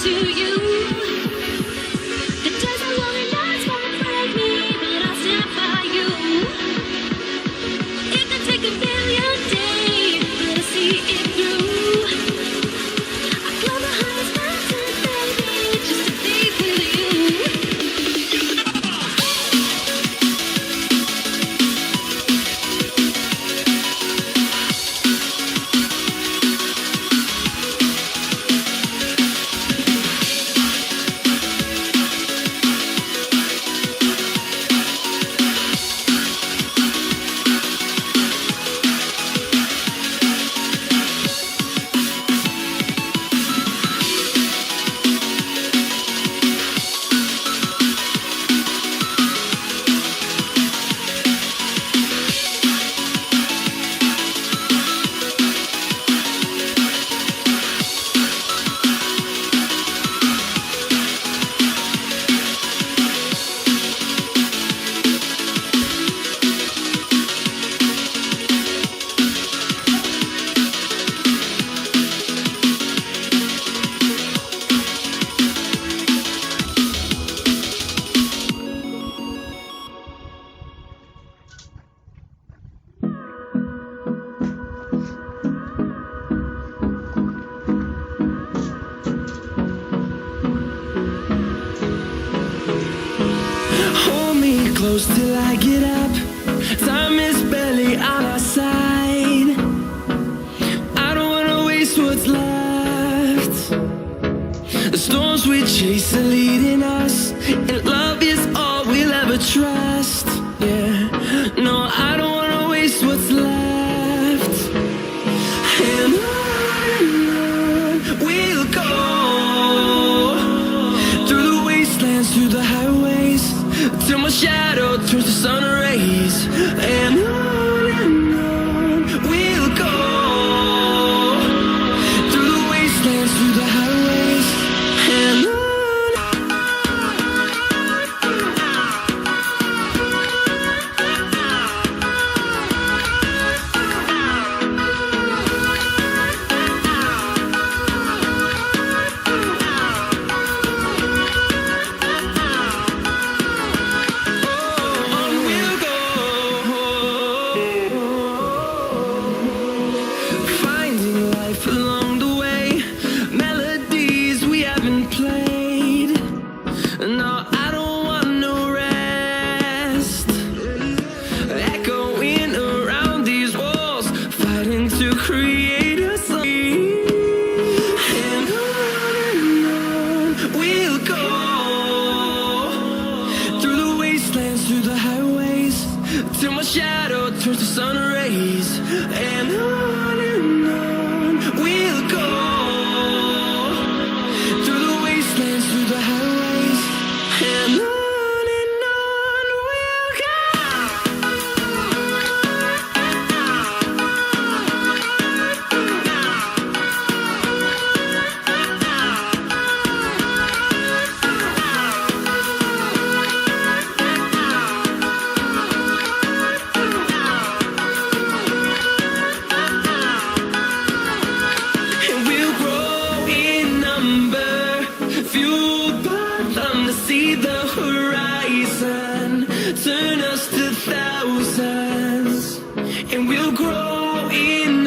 to you. The days are long and nights won't break me, but I'll stand by you. It can take a million days, but I'll see it through. I climb the highest mountain, baby, just to be with you. Hold me close till I get up. Time is barely on our side. I don't wanna waste what's left. The storms we chase are leading us, and love is all we'll ever trust. Yeah, no, I don't wanna waste what's left. And on we'll go, through the wastelands, through the highways, till my shadow turns to sun rays. And on we'll go, through the wastelands, through the highways, and on. Along the way, melodies we haven't played. No, I don't want no rest. Echoing around these walls, fighting to create a song. And on we'll go, through the wastelands, through the highways, till my shadow turns to sun rays. And on we'll go, through the wastelands, through the highways, and on we'll go. And we'll grow in number, fueled by them to see the horizon, turn us to thousands. And we'll grow in